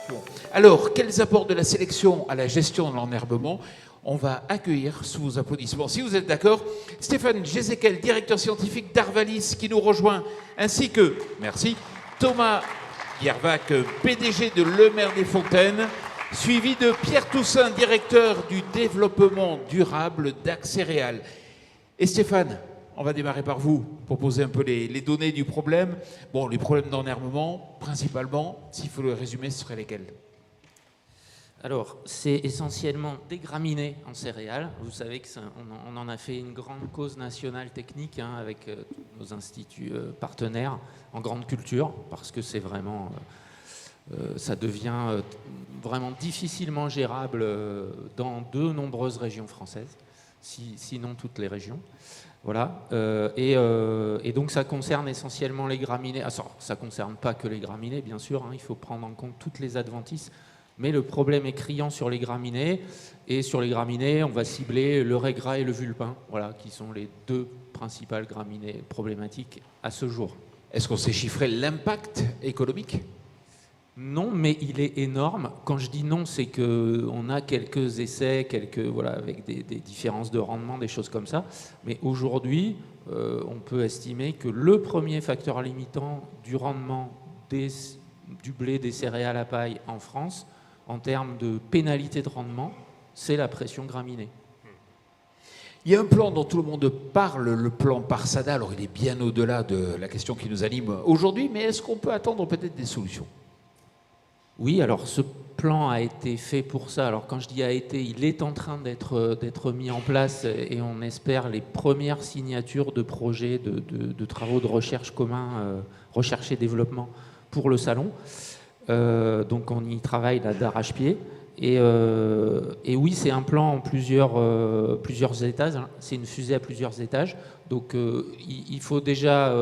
Bon. Alors, quels apports de la sélection à la gestion de l'enherbement? On va accueillir sous vos applaudissements, si vous êtes d'accord, Stéphane Gézéquel, directeur scientifique d'Arvalis, qui nous rejoint, ainsi que, merci, Thomas Yervac, PDG de Le Maire des Fontaines, suivi de Pierre Toussaint, directeur du développement durable d'Accéréal. Et Stéphane, on va démarrer par vous, pour poser un peu les données du problème. Bon, les problèmes d'enherbement, principalement, s'il faut le résumer, ce seraient lesquels? Alors, c'est essentiellement des graminées en céréales. Vous savez qu'on en a fait une grande cause nationale technique avec nos instituts partenaires en grande culture, parce que c'est vraiment, ça devient vraiment difficilement gérable dans de nombreuses régions françaises, sinon toutes les régions. Voilà. Et donc ça concerne essentiellement les graminées. Alors, ça ne concerne pas que les graminées, bien sûr, il faut prendre en compte toutes les adventices. Mais le problème est criant sur les graminées. Et sur les graminées, on va cibler le raie gras et le vulpin, voilà, qui sont les deux principales graminées problématiques à ce jour. Est-ce qu'on sait chiffrer l'impact économique? Non, mais il est énorme. Quand je dis non, c'est qu'on a quelques essais, voilà, avec des différences de rendement, des choses comme ça. Mais aujourd'hui, on peut estimer que le premier facteur limitant du rendement du blé, des céréales à paille en France, en termes de pénalité de rendement, c'est la pression graminée. Il y a un plan dont tout le monde parle, le plan Parsada. Alors il est bien au-delà de la question qui nous anime aujourd'hui, mais est-ce qu'on peut attendre peut-être des solutions? Oui, alors ce plan a été fait pour ça. Alors quand je dis a été, il est en train d'être mis en place et on espère les premières signatures de projets de travaux de recherche communs, recherche et développement pour le salon. Donc on y travaille là d'arrache-pied. Et oui, c'est un plan en plusieurs étages. C'est une fusée à plusieurs étages. Donc il faut déjà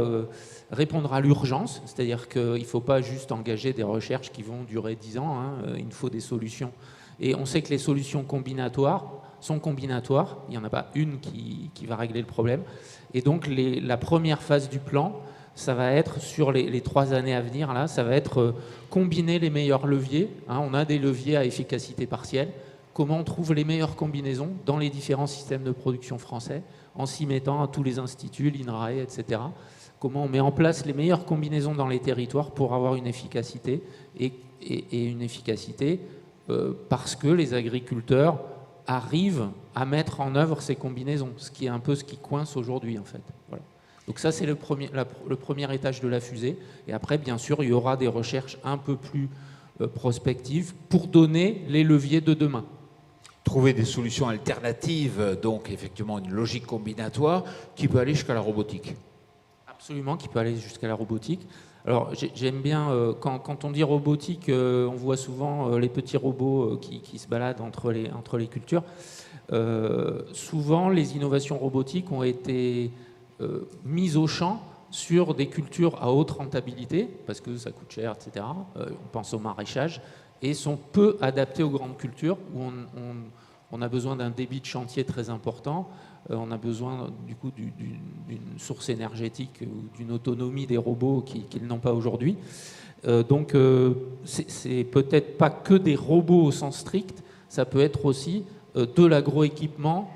répondre à l'urgence, c'est-à-dire qu'il ne faut pas juste engager des recherches qui vont durer 10 ans. Il faut des solutions. Et on sait que les solutions combinatoires sont combinatoires. Il n'y en a pas une qui va régler le problème. Et donc la première phase du plan, ça va être sur les 3 années à venir, là, ça va être combiner les meilleurs leviers. On a des leviers à efficacité partielle. Comment on trouve les meilleures combinaisons dans les différents systèmes de production français, en s'y mettant à tous les instituts, l'INRAE, etc. Comment on met en place les meilleures combinaisons dans les territoires pour avoir une efficacité, et une efficacité parce que les agriculteurs arrivent à mettre en œuvre ces combinaisons, ce qui est un peu ce qui coince aujourd'hui, en fait. Voilà. Donc ça, c'est le premier étage de la fusée. Et après, bien sûr, il y aura des recherches un peu plus prospectives pour donner les leviers de demain. Trouver des solutions alternatives, donc effectivement une logique combinatoire qui peut aller jusqu'à la robotique. Absolument, qui peut aller jusqu'à la robotique. Alors j'aime bien, quand on dit robotique, on voit souvent les petits robots qui se baladent entre les cultures. Souvent, les innovations robotiques ont été mise au champ sur des cultures à haute rentabilité, parce que ça coûte cher, etc. On pense au maraîchage, et sont peu adaptées aux grandes cultures, où on a besoin d'un débit de chantier très important, on a besoin du coup d'une source énergétique ou d'une autonomie des robots qu'ils n'ont pas aujourd'hui. Donc c'est peut-être pas que des robots au sens strict, ça peut être aussi de l'agroéquipement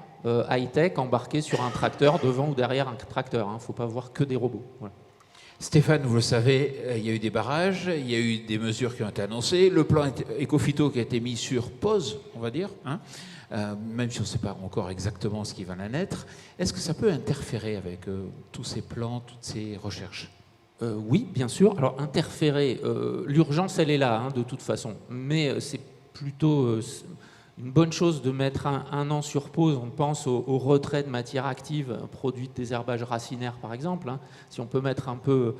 high-tech embarqué sur un tracteur, devant ou derrière un tracteur. Il ne faut pas voir que des robots. Voilà. Stéphane, vous le savez, il y a eu des barrages, il y a eu des mesures qui ont été annoncées, le plan Ecophyto qui a été mis sur pause, on va dire, même si on ne sait pas encore exactement ce qui va en être. Est-ce que ça peut interférer avec tous ces plans, toutes ces recherches? Oui, bien sûr. Alors, interférer, l'urgence, elle est là, de toute façon. Mais c'est plutôt une bonne chose de mettre un an sur pause. On pense au retrait de matières actives produites des herbages racinaires, par exemple. Si on peut mettre un peu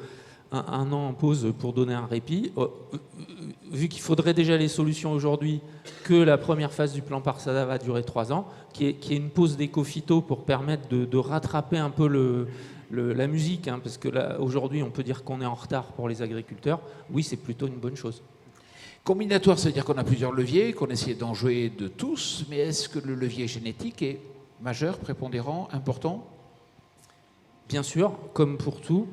un an en pause pour donner un répit, vu qu'il faudrait déjà les solutions aujourd'hui, que la première phase du plan Parsada va durer 3 ans, qui est une pause d'éco-phyto pour permettre de rattraper un peu la musique, parce que là, aujourd'hui, on peut dire qu'on est en retard pour les agriculteurs. Oui, c'est plutôt une bonne chose. Combinatoire, ça veut dire qu'on a plusieurs leviers, qu'on essaie d'en jouer de tous, mais est-ce que le levier génétique est majeur, prépondérant, important? Bien sûr, comme pour tout,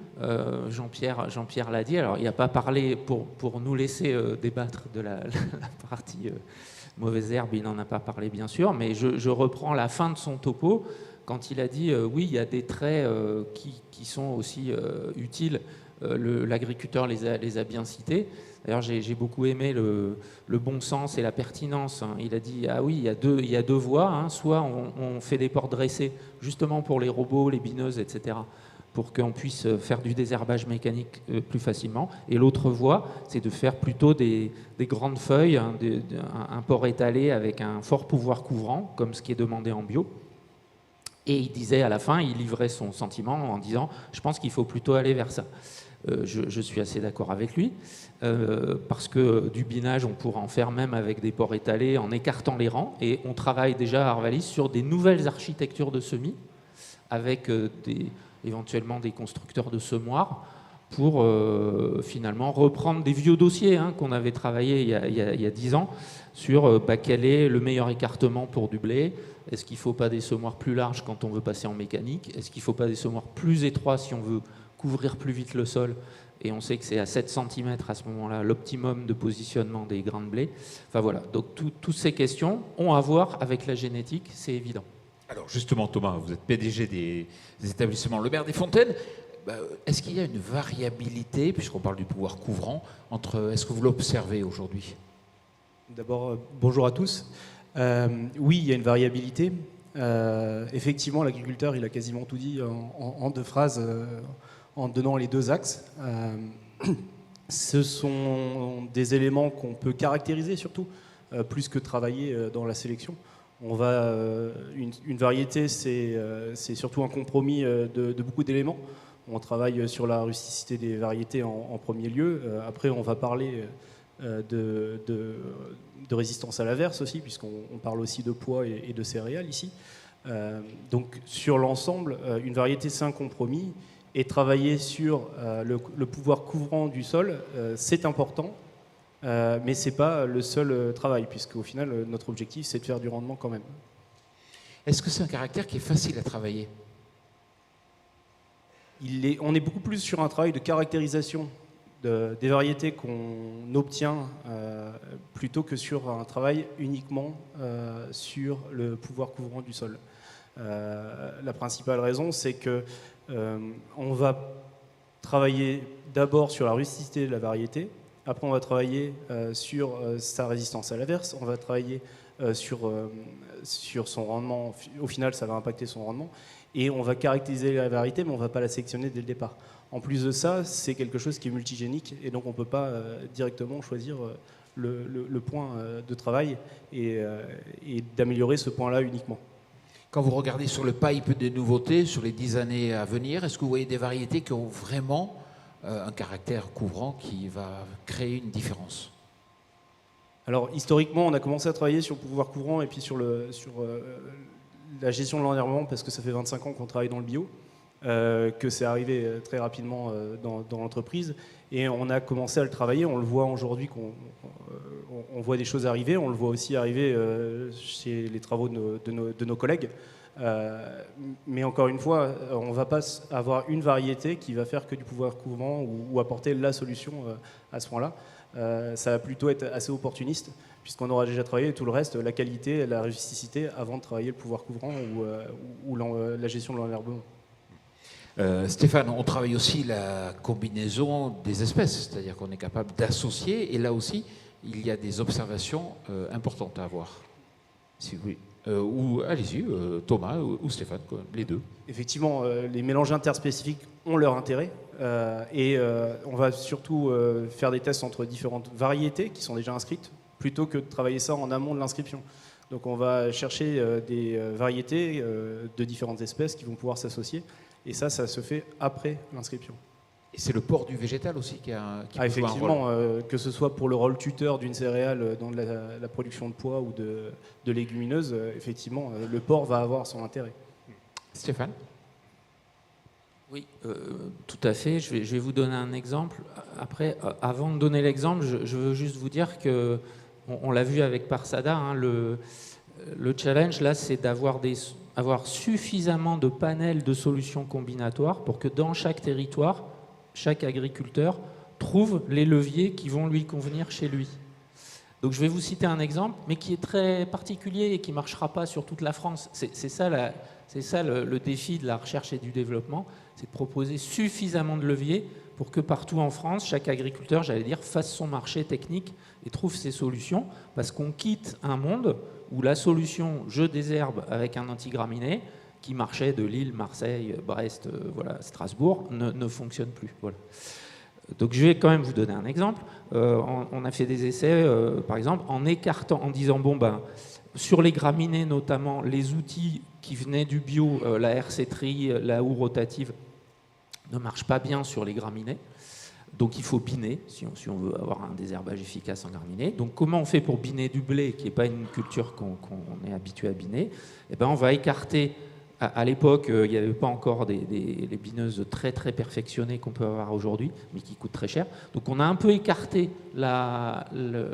Jean-Pierre l'a dit, alors il n'a pas parlé pour nous laisser débattre de la partie mauvaise herbe, il n'en a pas parlé bien sûr, mais je reprends la fin de son topo quand il a dit oui, il y a des traits qui sont aussi utiles, l'agriculteur les a bien cités. D'ailleurs, j'ai beaucoup aimé le bon sens et la pertinence. Il a dit, ah oui, il y a deux voies. Hein. Soit on fait des ports dressés, justement pour les robots, les bineuses, etc., pour qu'on puisse faire du désherbage mécanique plus facilement. Et l'autre voie, c'est de faire plutôt des grandes feuilles, hein, un port étalé avec un fort pouvoir couvrant, comme ce qui est demandé en bio. Et il disait à la fin, il livrait son sentiment en disant, je pense qu'il faut plutôt aller vers ça. Je suis assez d'accord avec lui, parce que du binage, on pourra en faire même avec des ports étalés en écartant les rangs. Et on travaille déjà à Arvalis sur des nouvelles architectures de semis, avec éventuellement des constructeurs de semoirs, pour finalement reprendre des vieux dossiers hein, qu'on avait travaillé il y a 10 ans, sur quel est le meilleur écartement pour du blé. Est-ce qu'il ne faut pas des semoirs plus larges quand on veut passer en mécanique? Est-ce qu'il ne faut pas des semoirs plus étroits si on veut couvrir plus vite le sol? Et on sait que c'est à 7 cm à ce moment-là l'optimum de positionnement des grains de blé. Enfin voilà, donc toutes ces questions ont à voir avec la génétique, c'est évident. Alors justement Thomas, vous êtes PDG des établissements Le Maire des Fontaines. Est-ce qu'il y a une variabilité, puisqu'on parle du pouvoir couvrant, est-ce que vous l'observez aujourd'hui? D'abord, bonjour à tous. Oui, il y a une variabilité. Effectivement, l'agriculteur, il a quasiment tout dit en 2 phrases, en donnant les 2 axes. Ce sont des éléments qu'on peut caractériser surtout, plus que travailler dans la sélection. Une variété, c'est surtout un compromis de beaucoup d'éléments. On travaille sur la rusticité des variétés en premier lieu. Après, on va parler de résistance à l'averse aussi, puisqu'on parle aussi de pois et de céréales ici. Donc sur l'ensemble, une variété c'est un compromis, et travailler sur le pouvoir couvrant du sol, c'est important, mais ce n'est pas le seul travail, puisqu'au final, notre objectif c'est de faire du rendement quand même. Est-ce que c'est un caractère qui est facile à travailler? On est beaucoup plus sur un travail de caractérisation des variétés qu'on obtient plutôt que sur un travail uniquement sur le pouvoir couvrant du sol. La principale raison, c'est que on va travailler d'abord sur la rusticité de la variété, après on va travailler sur sa résistance à l'averse, on va travailler sur son rendement, au final ça va impacter son rendement, et on va caractériser la variété, mais on ne va pas la sélectionner dès le départ. En plus de ça, c'est quelque chose qui est multigénique, et donc on ne peut pas directement choisir le point de travail et d'améliorer ce point-là uniquement. Quand vous regardez sur le pipe des nouveautés, sur les 10 années à venir, est-ce que vous voyez des variétés qui ont vraiment un caractère couvrant qui va créer une différence? Alors historiquement, on a commencé à travailler sur le pouvoir couvrant et puis sur la gestion de l'enherbement, parce que ça fait 25 ans qu'on travaille dans le bio, que c'est arrivé très rapidement dans l'entreprise, et on a commencé à le travailler. On le voit aujourd'hui, on voit des choses arriver, on le voit aussi arriver chez les travaux de nos collègues. Mais encore une fois, on ne va pas avoir une variété qui va faire que du pouvoir couvrant ou apporter la solution à ce point-là. Ça va plutôt être assez opportuniste, puisqu'on aura déjà travaillé tout le reste, la qualité, la rusticité, avant de travailler le pouvoir couvrant ou la gestion de l'enherbement. Stéphane, on travaille aussi la combinaison des espèces, c'est-à-dire qu'on est capable d'associer, et là aussi, il y a des observations importantes à avoir. Si oui. Allez-y, Thomas ou Stéphane, les deux. Effectivement, les mélanges interspécifiques ont leur intérêt, et on va surtout faire des tests entre différentes variétés qui sont déjà inscrites, plutôt que de travailler ça en amont de l'inscription. Donc on va chercher des variétés de différentes espèces qui vont pouvoir s'associer, et ça se fait après l'inscription. Et c'est le port du végétal aussi qui peut jouer un effectivement, rôle. que ce soit pour le rôle tuteur d'une céréale dans la production de pois ou de légumineuses, effectivement, le port va avoir son intérêt. Stéphane? Oui, tout à fait. Je vais vous donner un exemple. Après, avant de donner l'exemple, je veux juste vous dire que, on l'a vu avec Parsada, hein, le challenge là, c'est d'avoir avoir suffisamment de panels de solutions combinatoires pour que dans chaque territoire, chaque agriculteur trouve les leviers qui vont lui convenir chez lui. Donc je vais vous citer un exemple, mais qui est très particulier et qui ne marchera pas sur toute la France. C'est ça, le défi de la recherche et du développement, c'est de proposer suffisamment de leviers pour que partout en France, chaque agriculteur, j'allais dire, fasse son marché technique et trouve ses solutions, parce qu'on quitte un monde où la solution « je désherbe avec un antigraminé » qui marchait de Lille, Marseille, Brest, voilà, Strasbourg, ne fonctionne plus. Voilà. Donc je vais quand même vous donner un exemple. On a fait des essais, par exemple, en écartant, en disant, bon ben, sur les graminées notamment, les outils qui venaient du bio, la RC-Tri, la houe rotative, ne marchent pas bien sur les graminées. Donc il faut biner, si on veut avoir un désherbage efficace en graminées. Donc comment on fait pour biner du blé, qui n'est pas une culture qu'on est habitué à biner? Eh ben, on va écarter. À l'époque, il n'y avait pas encore les bineuses très très perfectionnées qu'on peut avoir aujourd'hui, mais qui coûtent très cher. Donc on a un peu écarté le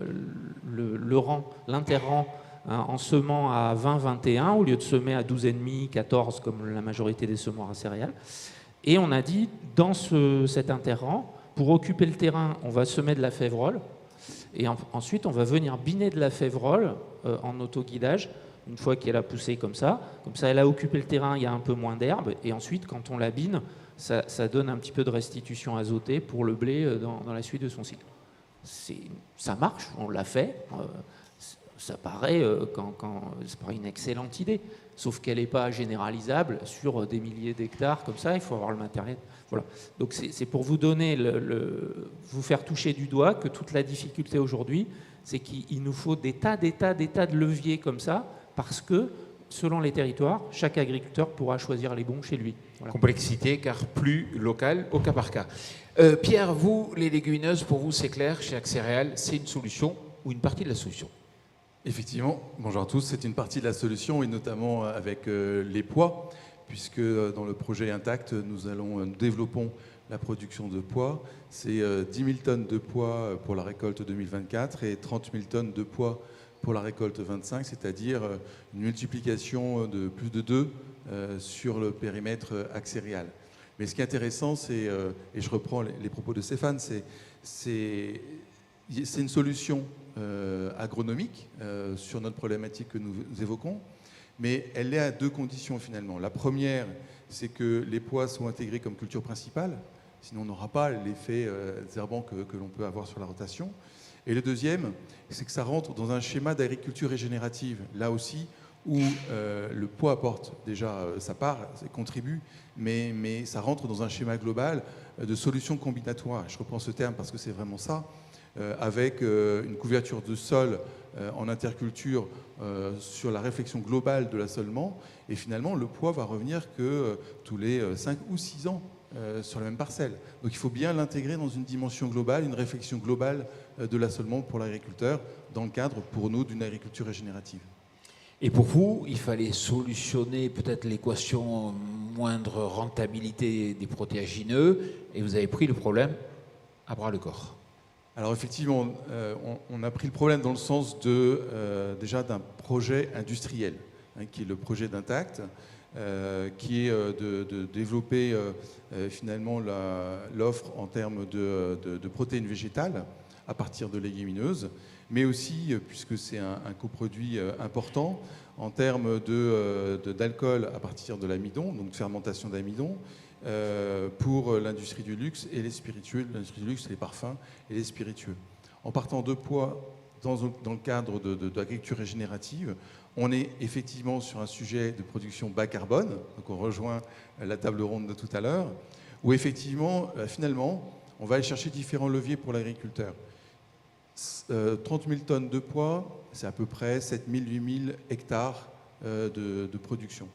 rang, l'interrang, hein, en semant à 20-21 au lieu de semer à 12,5, 14 comme la majorité des semoirs à céréales. Et on a dit, dans cet interrang, pour occuper le terrain, on va semer de la févrole. Et ensuite, on va venir biner de la févrole en autoguidage. Une fois qu'elle a poussé comme ça, elle a occupé le terrain, il y a un peu moins d'herbe, et ensuite, quand on la bine, ça donne un petit peu de restitution azotée pour le blé dans la suite de son cycle. Ça marche, on l'a fait, ça paraît une excellente idée, sauf qu'elle n'est pas généralisable sur des milliers d'hectares comme ça, il faut avoir le matériel. Voilà. Donc c'est pour vous donner, vous faire toucher du doigt que toute la difficulté aujourd'hui, c'est qu'il nous faut des tas de leviers comme ça, parce que, selon les territoires, chaque agriculteur pourra choisir les bons chez lui. Voilà. Complexité, car plus local, au cas par cas. Pierre, vous, les légumineuses, pour vous, c'est clair, chez Axéréal, c'est une solution ou une partie de la solution? Effectivement, bonjour à tous, c'est une partie de la solution, et notamment avec les pois, puisque dans le projet Intact, nous développons la production de pois. C'est 10 000 tonnes de pois pour la récolte 2024 et 30 000 tonnes de pois pour la récolte 25, c'est-à-dire une multiplication de plus de 2 sur le périmètre Axéréal. Mais ce qui est intéressant, c'est, et je reprends les propos de Stéphane, c'est une solution agronomique sur notre problématique que nous évoquons, mais elle est à 2 conditions finalement. La première, c'est que les pois soient intégrés comme culture principale, sinon on n'aura pas l'effet désherbant que l'on peut avoir sur la rotation. Et le deuxième, c'est que ça rentre dans un schéma d'agriculture régénérative, là aussi où le pois apporte déjà sa part, ça contribue, mais ça rentre dans un schéma global de solutions combinatoires. Je reprends ce terme parce que c'est vraiment ça, avec une couverture de sol en interculture sur la réflexion globale de l'assolement, et finalement le pois va revenir que tous les 5 ou 6 ans sur la même parcelle. Donc il faut bien l'intégrer dans une dimension globale, une réflexion globale de l'assolement pour l'agriculteur, dans le cadre, pour nous, d'une agriculture régénérative. Et pour vous, il fallait solutionner peut-être l'équation moindre rentabilité des protéagineux, et vous avez pris le problème à bras-le-corps. Alors effectivement, on a pris le problème dans le sens déjà d'un projet industriel, hein, qui est le projet d'Intact, qui est de développer finalement l'offre en termes de protéines végétales à partir de légumineuses, mais aussi, puisque c'est un coproduit important, en termes d'alcool à partir de l'amidon, donc de fermentation d'amidon, pour l'industrie du luxe et les spiritueux, l'industrie du luxe, les parfums et les spiritueux. En partant de pois dans le cadre d'agriculture régénérative, on est effectivement sur un sujet de production bas carbone, donc on rejoint la table ronde de tout à l'heure, où effectivement, finalement, on va aller chercher différents leviers pour l'agriculteur. 30 000 tonnes de pois, c'est à peu près 7 000, 8 000 hectares de production.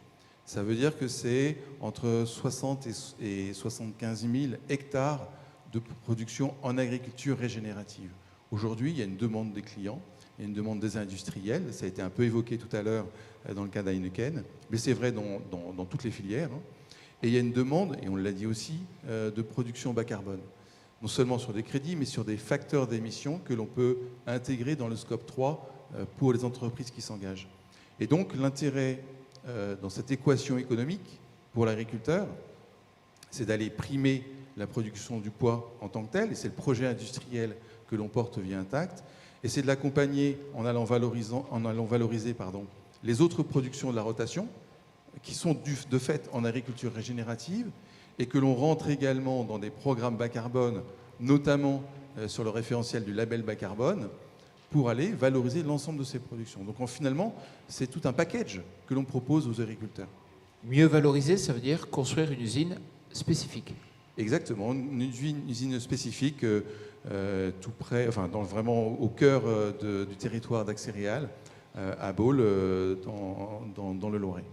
Ça veut dire que c'est entre 60 et 75 000 hectares de production en agriculture régénérative. Aujourd'hui, il y a une demande des clients, il y a une demande des industriels, ça a été un peu évoqué tout à l'heure dans le cas d'Heineken, mais c'est vrai dans toutes les filières. Hein. Et il y a une demande, et on l'a dit aussi, de production bas carbone. Non seulement sur des crédits, mais sur des facteurs d'émissions que l'on peut intégrer dans le scope 3 pour les entreprises qui s'engagent. Et donc l'intérêt dans cette équation économique pour l'agriculteur, c'est d'aller primer la production du pois en tant que tel, et c'est le projet industriel que l'on porte via Intact, et c'est de l'accompagner en allant valoriser les autres productions de la rotation, qui sont de fait en agriculture régénérative, et que l'on rentre également dans des programmes bas carbone, notamment sur le référentiel du label bas carbone, pour aller valoriser l'ensemble de ces productions. Donc finalement, c'est tout un package que l'on propose aux agriculteurs. Mieux valoriser, ça veut dire construire une usine spécifique. Exactement, une usine spécifique tout près, vraiment au cœur du territoire d'Axéréal, à Baule, dans le Loiret.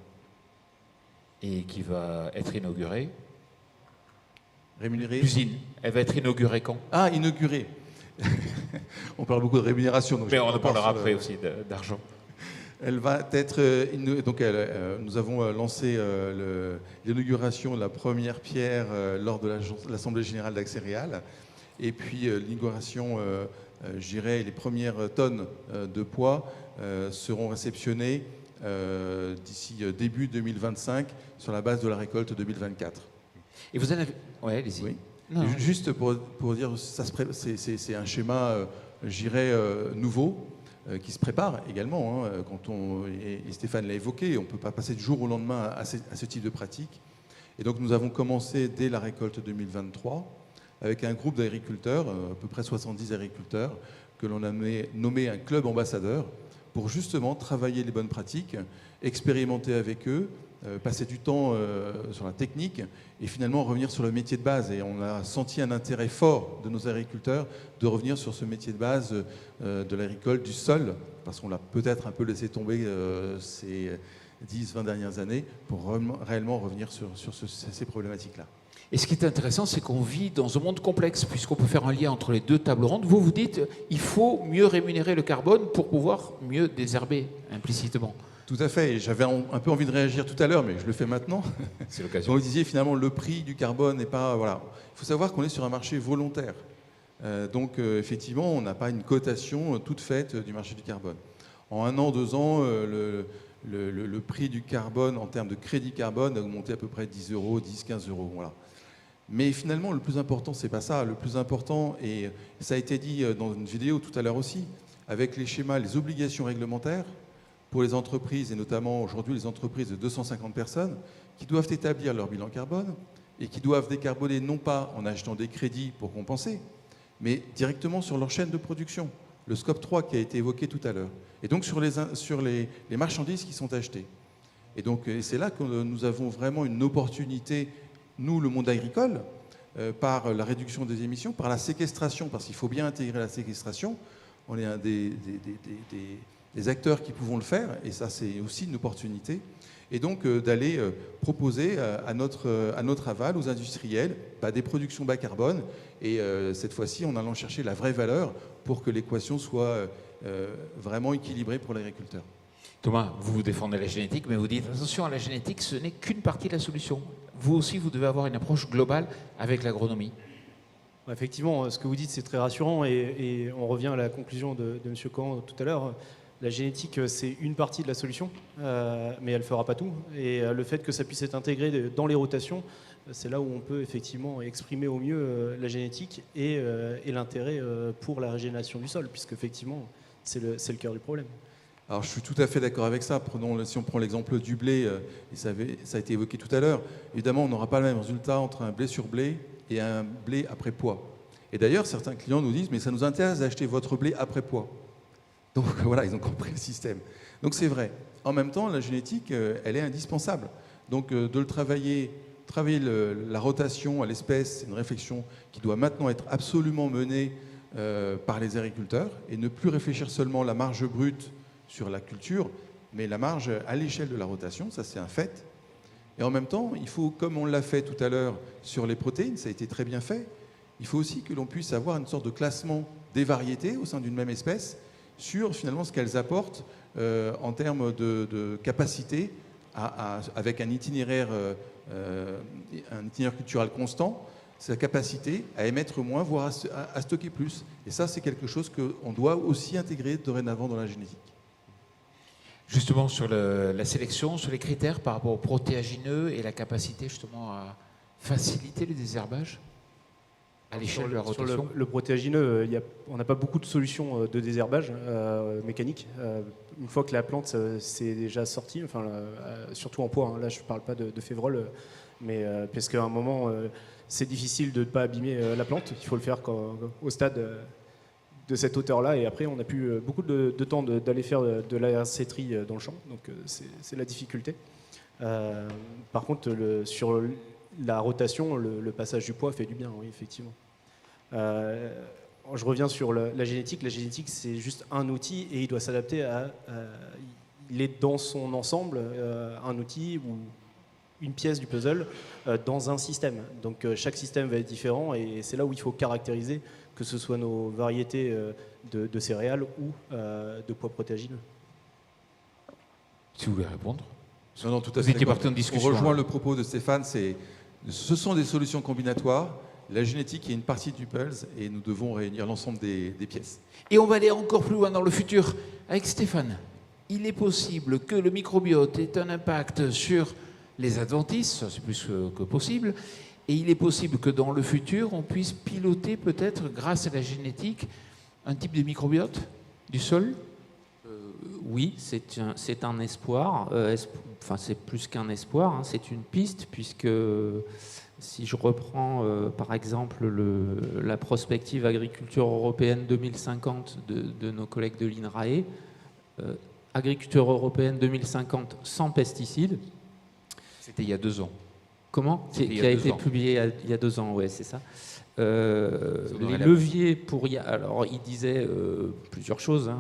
Et qui va être inaugurée. Rémunérée. L'usine, elle va être inaugurée quand? Ah, inaugurée. On parle beaucoup de rémunération. Donc mais on en parlera après aussi d'argent. Elle va être. Nous avons lancé l'inauguration de la première pierre lors de l'Assemblée générale d'Axéréal. Et puis l'inauguration, les premières tonnes de pois seront réceptionnées d'ici début 2025 sur la base de la récolte 2024. Et vous en avez. Oui, allez-y. Oui. Juste pour dire, c'est un schéma, nouveau, qui se prépare également. Et Stéphane l'a évoqué, on ne peut pas passer du jour au lendemain à ce type de pratique. Et donc nous avons commencé dès la récolte 2023 avec un groupe d'agriculteurs, à peu près 70 agriculteurs, que l'on a nommé un club ambassadeur, pour justement travailler les bonnes pratiques, expérimenter avec eux, passer du temps sur la technique et finalement revenir sur le métier de base. Et on a senti un intérêt fort de nos agriculteurs de revenir sur ce métier de base de l'agricole, du sol, parce qu'on l'a peut-être un peu laissé tomber ces 10-20 dernières années, pour réellement revenir sur ces problématiques-là. Et ce qui est intéressant, c'est qu'on vit dans un monde complexe, puisqu'on peut faire un lien entre les deux tables rondes. Vous dites il faut mieux rémunérer le carbone pour pouvoir mieux désherber, implicitement. Tout à fait, et j'avais un peu envie de réagir tout à l'heure, mais je le fais maintenant. C'est l'occasion. Donc vous disiez finalement le prix du carbone n'est pas... Voilà. Il faut savoir qu'on est sur un marché volontaire. Donc effectivement, on n'a pas une cotation toute faite du marché du carbone. En 1 an, 2 ans, le prix du carbone en termes de crédit carbone a augmenté à peu près 10 euros, 10-15 euros. Voilà. Mais finalement, le plus important, c'est pas ça. Le plus important, et ça a été dit dans une vidéo tout à l'heure aussi, avec les schémas, les obligations réglementaires, pour les entreprises, et notamment aujourd'hui les entreprises de 250 personnes, qui doivent établir leur bilan carbone et qui doivent décarboner non pas en achetant des crédits pour compenser, mais directement sur leur chaîne de production, le scope 3 qui a été évoqué tout à l'heure, et donc sur les marchandises qui sont achetées. Et donc c'est là que nous avons vraiment une opportunité, nous, le monde agricole, par la réduction des émissions, par la séquestration, parce qu'il faut bien intégrer la séquestration. On est un des acteurs qui pouvons le faire, et ça c'est aussi une opportunité, et donc d'aller proposer à notre aval, aux industriels, des productions bas carbone, et cette fois-ci en allant chercher la vraie valeur pour que l'équation soit vraiment équilibrée pour l'agriculteur. Thomas, vous défendez la génétique, mais vous dites attention à la génétique, ce n'est qu'une partie de la solution. Vous aussi, vous devez avoir une approche globale avec l'agronomie. Effectivement, ce que vous dites, c'est très rassurant, et on revient à la conclusion de M. Caen tout à l'heure. La génétique, c'est une partie de la solution, mais elle ne fera pas tout. Et le fait que ça puisse être intégré dans les rotations, c'est là où on peut effectivement exprimer au mieux la génétique et l'intérêt pour la régénération du sol, puisque effectivement, c'est le cœur du problème. Alors je suis tout à fait d'accord avec ça. Si on prend l'exemple du blé, et ça a été évoqué tout à l'heure, évidemment on n'aura pas le même résultat entre un blé sur blé et un blé après pois. Et d'ailleurs certains clients nous disent mais ça nous intéresse d'acheter votre blé après pois. Donc voilà, ils ont compris le système. Donc c'est vrai. En même temps, la génétique, elle est indispensable. Donc de le travailler la rotation à l'espèce, c'est une réflexion qui doit maintenant être absolument menée par les agriculteurs, et ne plus réfléchir seulement la marge brute sur la culture, mais la marge à l'échelle de la rotation, ça c'est un fait. Et en même temps, il faut, comme on l'a fait tout à l'heure sur les protéines, ça a été très bien fait, il faut aussi que l'on puisse avoir une sorte de classement des variétés au sein d'une même espèce, sur finalement ce qu'elles apportent en termes de capacité avec un itinéraire culturel constant, sa capacité à émettre moins, voire à stocker plus. Et ça, c'est quelque chose qu'on doit aussi intégrer dorénavant dans la génétique. Justement, sur la sélection, sur les critères par rapport aux protéagineux et la capacité justement à faciliter le désherbage à l'échelle de la Sur rotation. le protéagineux, on n'a pas beaucoup de solutions de désherbage mécanique. Une fois que la plante s'est déjà sortie, enfin, surtout en poids, hein, là je ne parle pas de févrole, mais parce qu'à un moment, c'est difficile de ne pas abîmer la plante. Il faut le faire au stade de cette hauteur-là, et après on n'a plus beaucoup de temps d'aller faire de l'ARC-tri dans le champ, donc c'est la difficulté. Par contre, sur la rotation, le passage du poids fait du bien, oui, effectivement. Je reviens sur la génétique. La génétique, c'est juste un outil et il doit s'adapter il est dans son ensemble un outil ou une pièce du puzzle dans un système. Donc chaque système va être différent et c'est là où il faut caractériser, que ce soit nos variétés de céréales ou de pois protéagineux. Si vous voulez répondre. Non, tout à Vous fait. étiez parti en discussion. On rejoint là. le propos de Stéphane, ce sont des solutions combinatoires. La génétique est une partie du puzzle et nous devons réunir l'ensemble des pièces. Et on va aller encore plus loin dans le futur avec Stéphane. Il est possible que le microbiote ait un impact sur les adventices, ça c'est plus que possible, et il est possible que dans le futur, on puisse piloter peut-être, grâce à la génétique, un type de microbiote du sol. Oui, c'est un espoir. Enfin, c'est plus qu'un espoir, hein, c'est une piste, puisque si je reprends par exemple la prospective agriculture européenne 2050 de nos collègues de l'INRAE, agriculture européenne 2050 sans pesticides. C'était il y a 2 ans. Comment? Qui a été publié il y a 2 ans, ouais, c'est ça. Les leviers pour alors il disait plusieurs choses, hein,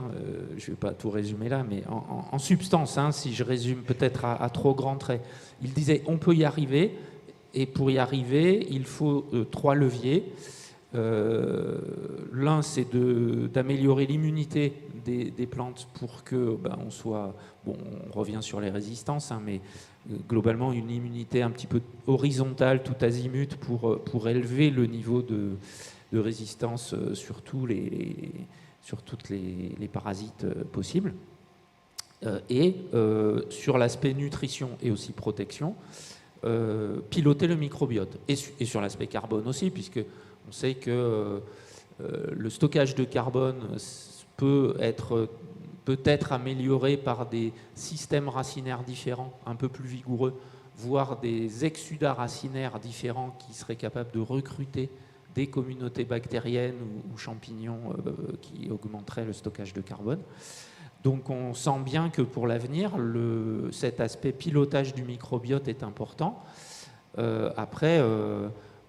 je ne vais pas tout résumer là, mais en substance, hein, si je résume peut-être à trop grands traits, il disait on peut y arriver, et pour y arriver il faut 3 leviers. L'un, c'est d'améliorer l'immunité des plantes pour que on soit, bon, on revient sur les résistances, hein, mais globalement une immunité un petit peu horizontale, tout azimut, pour élever le niveau de résistance sur tous sur toutes les parasites possibles. Et sur l'aspect nutrition et aussi protection, piloter le microbiote. Et sur l'aspect carbone aussi, puisque on sait que le stockage de carbone peut être amélioré par des systèmes racinaires différents, un peu plus vigoureux, voire des exsudats racinaires différents qui seraient capables de recruter des communautés bactériennes ou champignons qui augmenteraient le stockage de carbone. Donc on sent bien que pour l'avenir, cet aspect pilotage du microbiote est important. Après,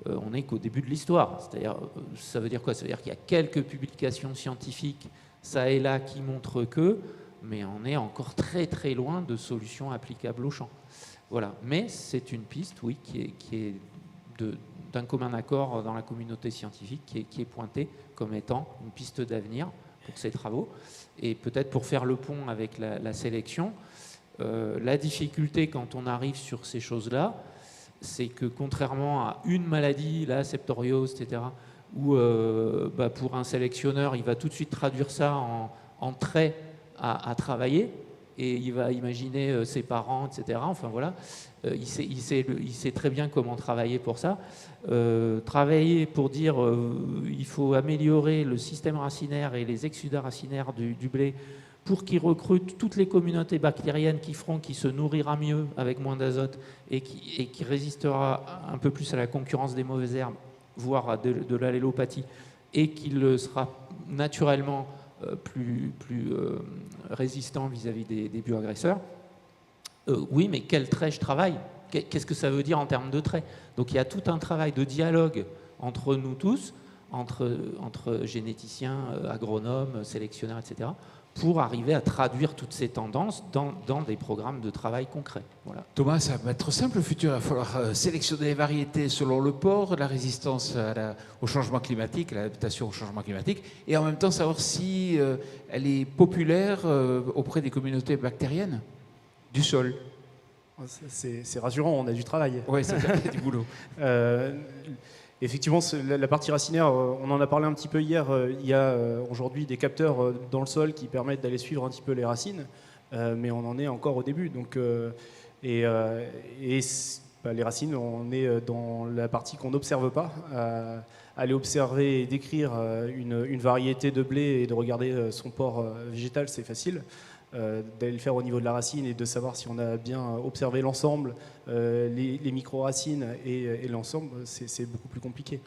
on n'est qu'au début de l'histoire. C'est-à-dire, ça veut dire quoi? Ça veut dire qu'il y a quelques publications scientifiques, ça et là, qui montrent que, mais on est encore très très loin de solutions applicables au champ. Voilà. Mais c'est une piste, oui, qui est d'un commun accord dans la communauté scientifique, qui est pointée comme étant une piste d'avenir pour ces travaux. Et peut-être pour faire le pont avec la sélection, la difficulté quand on arrive sur ces choses-là, c'est que contrairement à une maladie, la septoriose, etc., où pour un sélectionneur, il va tout de suite traduire ça en traits à travailler, et il va imaginer ses parents, etc. Enfin voilà, il sait très bien comment travailler pour ça. Travailler pour dire il faut améliorer le système racinaire et les exsudats racinaires du blé pour qu'il recrute toutes les communautés bactériennes qui feront qu'il se nourrira mieux avec moins d'azote et qui résistera un peu plus à la concurrence des mauvaises herbes, voire à de l'allélopathie, et qu'il sera naturellement plus résistant vis-à-vis des bioagresseurs. Oui, mais quel trait je travaille? Qu'est-ce que ça veut dire en termes de traits? Donc il y a tout un travail de dialogue entre nous tous, entre généticiens, agronomes, sélectionneurs, etc., pour arriver à traduire toutes ces tendances dans des programmes de travail concrets. Voilà. Thomas, ça va être simple le futur. Il va falloir sélectionner les variétés selon le port, la résistance au changement climatique, l'adaptation au changement climatique, et en même temps savoir si elle est populaire auprès des communautés bactériennes du sol. C'est rassurant, on a du travail. Oui, c'est du boulot. Effectivement, la partie racinaire, on en a parlé un petit peu hier, il y a aujourd'hui des capteurs dans le sol qui permettent d'aller suivre un petit peu les racines. mais on en est encore au début. Donc, les racines, on est dans la partie qu'on n'observe pas. Aller observer et décrire une variété de blé et de regarder son port végétal, c'est facile. D'aller le faire au niveau de la racine et de savoir si on a bien observé l'ensemble, les micro-racines et l'ensemble, c'est beaucoup plus compliqué.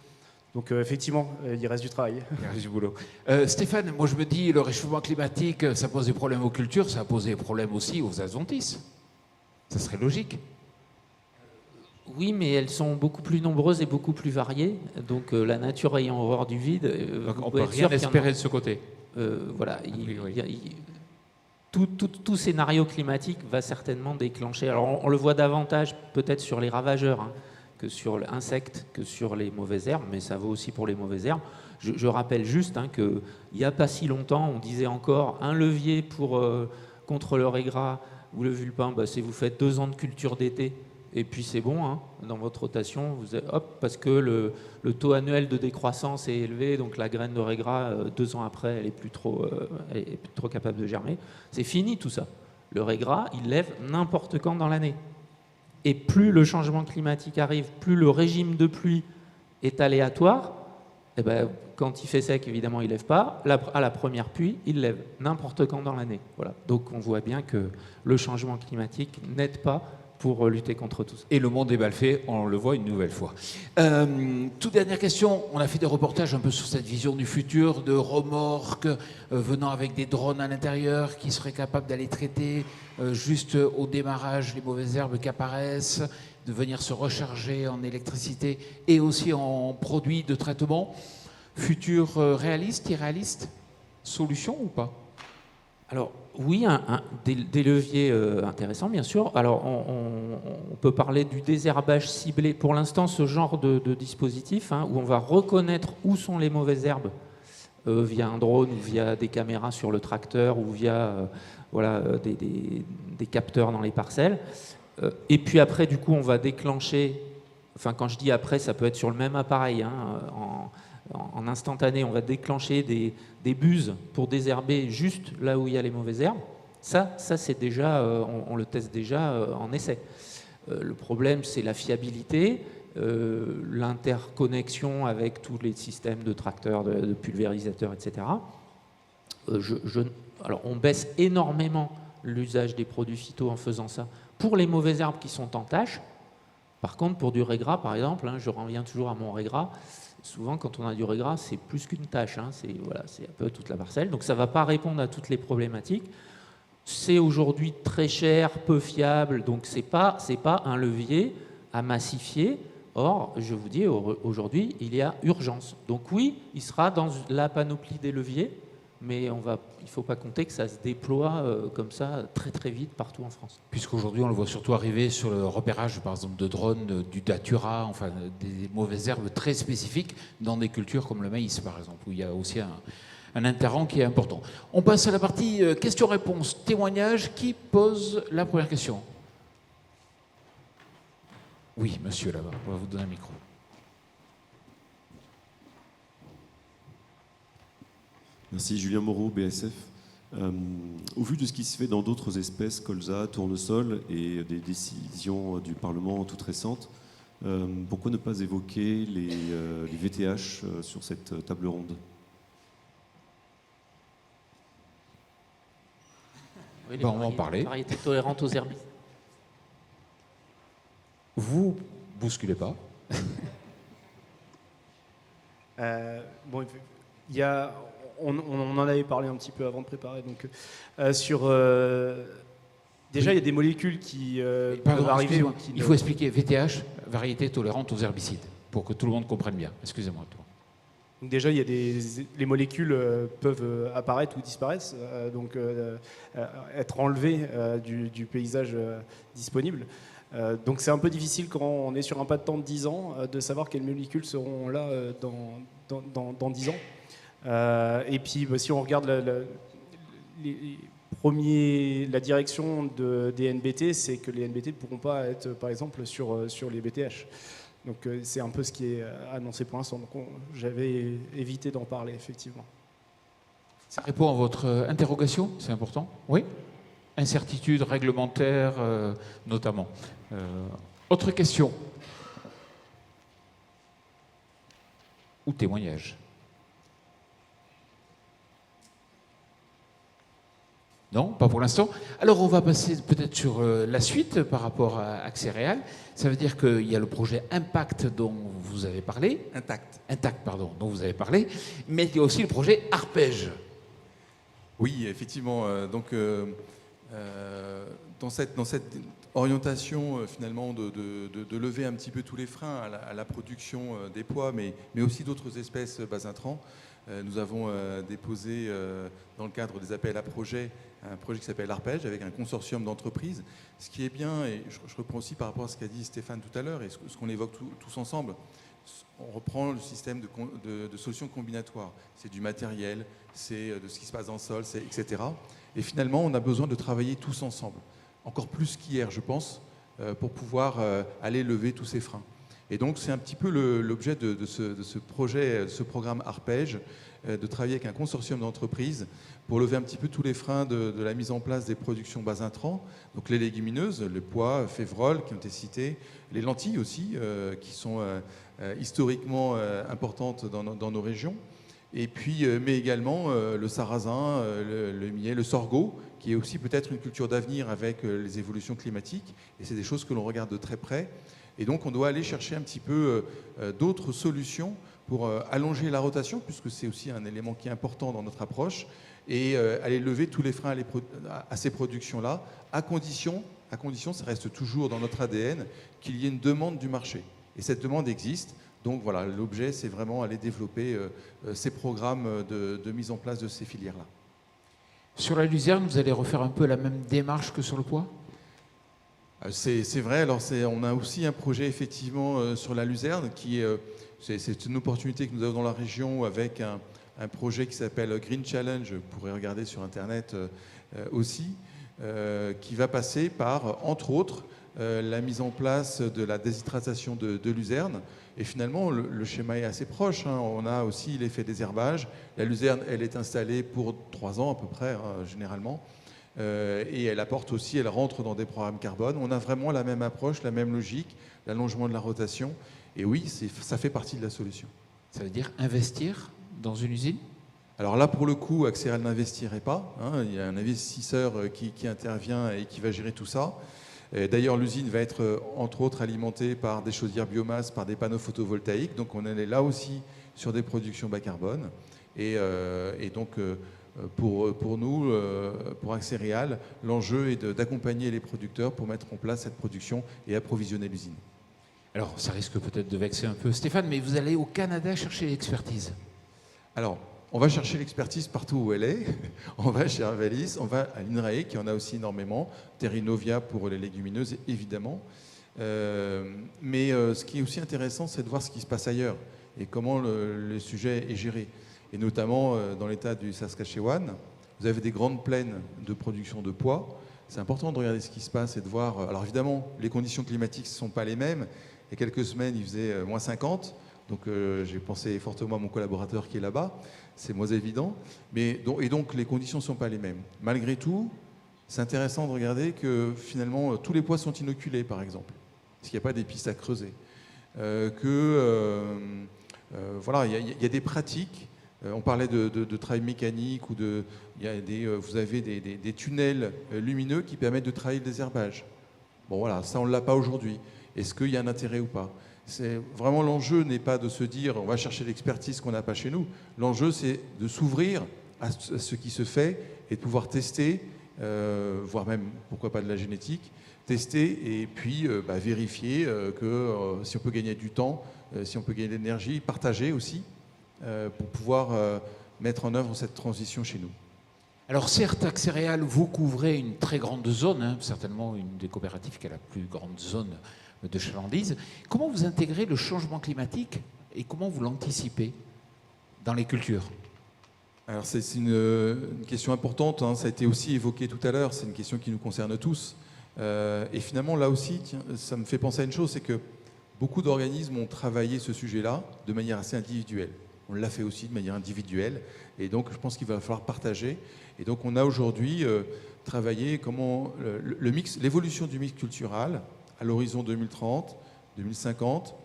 Donc effectivement, il reste du travail. Il reste du boulot. Stéphane, moi je me dis, le réchauffement climatique, ça pose des problèmes aux cultures, ça a posé des problèmes aussi aux adventices. Ça serait logique. Oui, mais elles sont beaucoup plus nombreuses et beaucoup plus variées. Donc la nature ayant horreur du vide, Donc on ne peut rien espérer de ce côté. Voilà, Oui. tout scénario climatique va certainement déclencher. Alors on le voit davantage peut-être sur les ravageurs que sur les insectes, que sur les mauvaises herbes, mais ça vaut aussi pour les mauvaises herbes. Je rappelle juste qu'il n'y a pas si longtemps, on disait encore un levier contre le régras ou le vulpin, c'est vous faites 2 ans de culture d'été. Et puis c'est bon, dans votre rotation, parce que le taux annuel de décroissance est élevé, donc la graine de régras, 2 ans après, elle est plus trop capable de germer. C'est fini tout ça. Le régras, il lève n'importe quand dans l'année. Et plus le changement climatique arrive, plus le régime de pluie est aléatoire, et quand il fait sec, évidemment, il ne lève pas. À la première pluie, il lève n'importe quand dans l'année. Voilà. Donc on voit bien que le changement climatique n'aide pas pour lutter contre tout ça. Et le monde est mal fait, on le voit une nouvelle fois. Toute dernière question, on a fait des reportages un peu sur cette vision du futur, de remorques venant avec des drones à l'intérieur qui seraient capables d'aller traiter juste au démarrage les mauvaises herbes qui apparaissent, de venir se recharger en électricité et aussi en produits de traitement. Futur réaliste, irréaliste? Solution ou pas? Alors oui, des leviers intéressants, bien sûr. Alors on peut parler du désherbage ciblé. Pour l'instant, ce genre de dispositif où on va reconnaître où sont les mauvaises herbes via un drone ou via des caméras sur le tracteur ou via des capteurs dans les parcelles. Et puis après, du coup, on va déclencher, quand je dis après, ça peut être sur le même appareil, en instantané, on va déclencher des buses pour désherber juste là où il y a les mauvaises herbes. Ça c'est déjà, on le teste déjà en essai. Le problème, c'est la fiabilité, l'interconnexion avec tous les systèmes de tracteurs, de pulvérisateurs, etc. Alors, on baisse énormément l'usage des produits phyto en faisant ça pour les mauvaises herbes qui sont en tâche. Par contre, pour du régras, par exemple, je reviens toujours à mon régras. Souvent, quand on a du régras, c'est plus qu'une tâche, c'est un peu toute la parcelle. Donc ça ne va pas répondre à toutes les problématiques. C'est aujourd'hui très cher, peu fiable, donc ce n'est pas un levier à massifier. Or, je vous dis, aujourd'hui, il y a urgence. Donc oui, il sera dans la panoplie des leviers, mais il ne faut pas compter que ça se déploie comme ça très très vite partout en France. Puisqu'aujourd'hui, on le voit surtout arriver sur le repérage, par exemple, de drones, du datura, enfin des mauvaises herbes très spécifiques dans des cultures comme le maïs, par exemple, où il y a aussi un interrant qui est important. On passe à la partie questions-réponses, témoignages. Qui pose la première question? Oui, monsieur, là-bas, on va vous donner un micro. Merci, Julien Moreau, BSF. Au vu de ce qui se fait dans d'autres espèces, colza, tournesol, et des décisions du Parlement toutes récentes, pourquoi ne pas évoquer les VTH sur cette table ronde? Oui, on va en parler. Variétés tolérantes aux herbicides. Vous bousculez pas. On en avait parlé un petit peu avant de préparer. Donc, déjà, il y a des molécules qui peuvent arriver. Il faut expliquer VTH, variété tolérante aux herbicides, pour que tout le monde comprenne bien. Excusez-moi. Donc déjà, il y a les molécules peuvent apparaître ou disparaître, être enlevées du paysage disponible. Donc c'est un peu difficile quand on est sur un pas de temps de 10 ans de savoir quelles molécules seront là dans 10 ans. Et puis si on regarde la direction des NBT, c'est que les NBT ne pourront pas être par exemple sur les BTH. Donc c'est un peu ce qui est annoncé pour l'instant. Donc j'avais évité d'en parler effectivement. Ça répond à votre interrogation, c'est important. Oui. incertitudes réglementaires notamment. Autre question ou témoignage? Non, pas pour l'instant. Alors on va passer peut-être sur la suite par rapport à Axéréal. Ça veut dire qu'il y a le projet Impact dont vous avez parlé. Intact, pardon, dont vous avez parlé. Mais il y a aussi le projet Arpège. Oui, effectivement. Dans cette orientation finalement de lever un petit peu tous les freins à la production des pois, mais aussi d'autres espèces bas intrants, nous avons déposé dans le cadre des appels à projets un projet qui s'appelle Arpège avec un consortium d'entreprises. Ce qui est bien, et je reprends aussi par rapport à ce qu'a dit Stéphane tout à l'heure et ce qu'on évoque tous ensemble, on reprend le système de solutions combinatoires. C'est du matériel, c'est de ce qui se passe dans le sol, etc. Et finalement, on a besoin de travailler tous ensemble, encore plus qu'hier, je pense, pour pouvoir aller lever tous ces freins. Et donc, c'est un petit peu l'objet de ce projet, de ce programme Arpège, de travailler avec un consortium d'entreprises pour lever un petit peu tous les freins de la mise en place des productions bas intrants. Donc, les légumineuses, le pois, févroles qui ont été cités, les lentilles aussi, qui sont historiquement importantes dans nos régions. Et puis, mais également le sarrasin, le millet, le sorgho, qui est aussi peut-être une culture d'avenir avec les évolutions climatiques. Et c'est des choses que l'on regarde de très près. Et donc, on doit aller chercher un petit peu d'autres solutions pour allonger la rotation, puisque c'est aussi un élément qui est important dans notre approche, et aller lever tous les freins à ces productions-là, à condition, ça reste toujours dans notre ADN, qu'il y ait une demande du marché. Et cette demande existe. Donc voilà, l'objet, c'est vraiment aller développer ces programmes de mise en place de ces filières-là. Sur la luzerne, vous allez refaire un peu la même démarche que sur le pois? C'est vrai. Alors on a aussi un projet effectivement sur la luzerne qui c'est une opportunité que nous avons dans la région avec un projet qui s'appelle Green Challenge. Vous pourrez regarder sur Internet aussi, qui va passer par, entre autres, la mise en place de la déshydratation de luzerne. Et finalement, le schéma est assez proche. On a aussi l'effet désherbage. La luzerne, elle est installée pour 3 ans à peu près, généralement. Et elle apporte aussi, elle rentre dans des programmes carbone. On a vraiment la même approche, la même logique, l'allongement de la rotation. Et oui, ça fait partie de la solution. Ça veut dire investir dans une usine? Alors là, pour le coup, Axéréal n'investirait pas. Il y a un investisseur qui intervient et qui va gérer tout ça. D'ailleurs, l'usine va être, entre autres, alimentée par des chaudières biomasse, par des panneaux photovoltaïques. Donc, on est là aussi sur des productions bas carbone. Et donc, pour nous, pour Axéréal, l'enjeu est d'accompagner les producteurs pour mettre en place cette production et approvisionner l'usine. Alors, ça risque peut-être de vexer un peu Stéphane, mais vous allez au Canada chercher l'expertise. Alors, on va chercher l'expertise partout où elle est. On va chez Arvalis, on va à l'INRAE, qui en a aussi énormément, Terrinovia pour les légumineuses, évidemment. Mais ce qui est aussi intéressant, c'est de voir ce qui se passe ailleurs et comment le sujet est géré. Et notamment dans l'état du Saskatchewan, vous avez des grandes plaines de production de pois. C'est important de regarder ce qui se passe et de voir... Alors évidemment, les conditions climatiques ne sont pas les mêmes. Il y a quelques semaines, il faisait moins 50. Donc j'ai pensé fortement à mon collaborateur qui est là-bas. C'est moins évident. Et donc les conditions ne sont pas les mêmes. Malgré tout, c'est intéressant de regarder que finalement tous les pois sont inoculés, par exemple. Parce qu'il n'y a pas des pistes à creuser. Voilà, il y a des pratiques. On parlait de travail mécanique ou vous avez des tunnels lumineux qui permettent de travailler le désherbage. Bon voilà, ça on ne l'a pas aujourd'hui. Est-ce qu'il y a un intérêt ou pas? Vraiment, l'enjeu n'est pas de se dire on va chercher l'expertise qu'on n'a pas chez nous. L'enjeu, c'est de s'ouvrir à ce qui se fait et de pouvoir tester, voire même, pourquoi pas de la génétique, tester et puis vérifier que si on peut gagner du temps, si on peut gagner de l'énergie, partager aussi pour pouvoir mettre en œuvre cette transition chez nous. Alors certes, Axéréal, vous couvrez une très grande zone, certainement une des coopératives qui a la plus grande zone de chalandise. Comment vous intégrez le changement climatique et comment vous l'anticipez dans les cultures? Alors c'est une question importante, ça a été aussi évoqué tout à l'heure, c'est une question qui nous concerne tous. Et finalement, là aussi, ça me fait penser à une chose, c'est que beaucoup d'organismes ont travaillé ce sujet-là de manière assez individuelle. On l'a fait aussi de manière individuelle. Et donc, je pense qu'il va falloir partager. Et donc, on a aujourd'hui travaillé comment l'évolution du mix culturel à l'horizon 2030, 2050,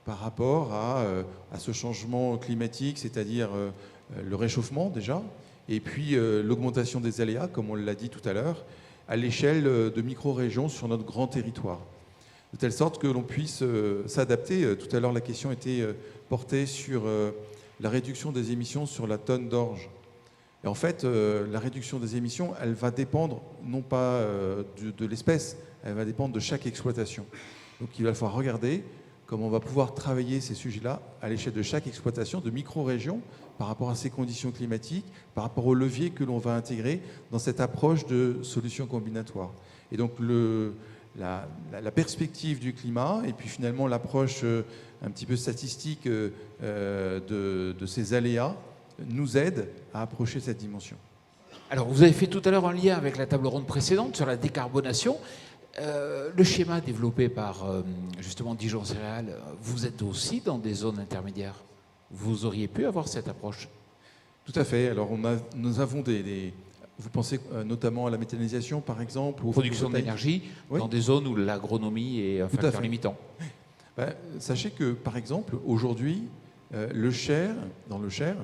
par rapport à ce changement climatique, c'est-à-dire le réchauffement déjà, et puis l'augmentation des aléas, comme on l'a dit tout à l'heure, à l'échelle de micro-régions sur notre grand territoire. De telle sorte que l'on puisse s'adapter. Tout à l'heure, la question était portée sur la réduction des émissions sur la tonne d'orge. Et en fait, la réduction des émissions, elle va dépendre non pas de l'espèce, elle va dépendre de chaque exploitation. Donc il va falloir regarder comment on va pouvoir travailler ces sujets-là à l'échelle de chaque exploitation, de micro-régions, par rapport à ces conditions climatiques, par rapport aux leviers que l'on va intégrer dans cette approche de solutions combinatoires. Et donc la perspective du climat et puis finalement l'approche un petit peu statistique de ces aléas nous aide à approcher cette dimension. Alors, vous avez fait tout à l'heure un lien avec la table ronde précédente sur la décarbonation. Le schéma développé par justement Dijon Céréales, vous êtes aussi dans des zones intermédiaires. Vous auriez pu avoir cette approche? Tout à fait. Alors, nous avons vous pensez notamment à la méthanisation, par exemple, aux production d'énergie, oui, dans des zones où l'agronomie est un facteur limitant. Sachez que, par exemple, aujourd'hui, dans le Cher,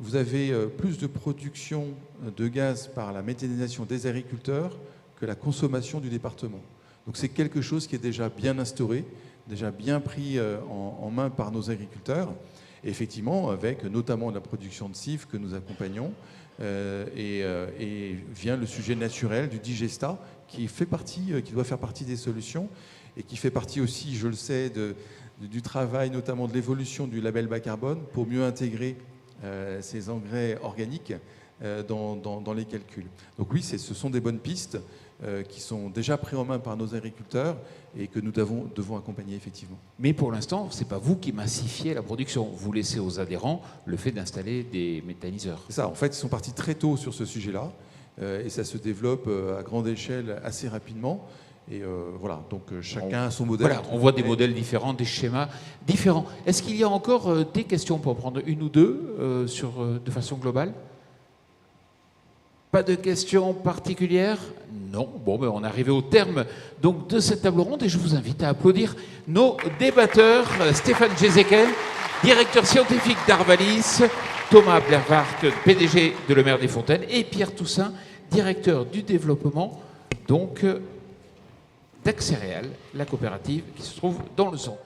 vous avez plus de production de gaz par la méthanisation des agriculteurs que la consommation du département. Donc c'est quelque chose qui est déjà bien instauré, déjà bien pris en main par nos agriculteurs. Et effectivement, avec notamment la production de CIF que nous accompagnons, et vient le sujet naturel du digestat qui doit faire partie des solutions et qui fait partie aussi, je le sais, du travail, notamment de l'évolution du label bas carbone pour mieux intégrer ces engrais organiques dans les calculs. Donc oui, ce sont des bonnes pistes qui sont déjà prises en main par nos agriculteurs et que nous devons accompagner effectivement. Mais pour l'instant, ce n'est pas vous qui massifiez la production. Vous laissez aux adhérents le fait d'installer des méthaniseurs. C'est ça, en fait, ils sont partis très tôt sur ce sujet-là et ça se développe à grande échelle assez rapidement. Et voilà, donc chacun a son modèle. Voilà, on voit des modèles différents, des schémas différents. Est-ce qu'il y a encore des questions pour en prendre une ou deux de façon globale? Pas de questions particulières? Non. Bon, on est arrivé au terme donc, de cette table ronde et je vous invite à applaudir nos débatteurs. Stéphane Jézéquel, directeur scientifique d'Arvalis, Thomas Blervark, PDG de Le Maire des Fontaines, et Pierre Toussaint, directeur du développement donc, d'Accéréales, la coopérative qui se trouve dans le son.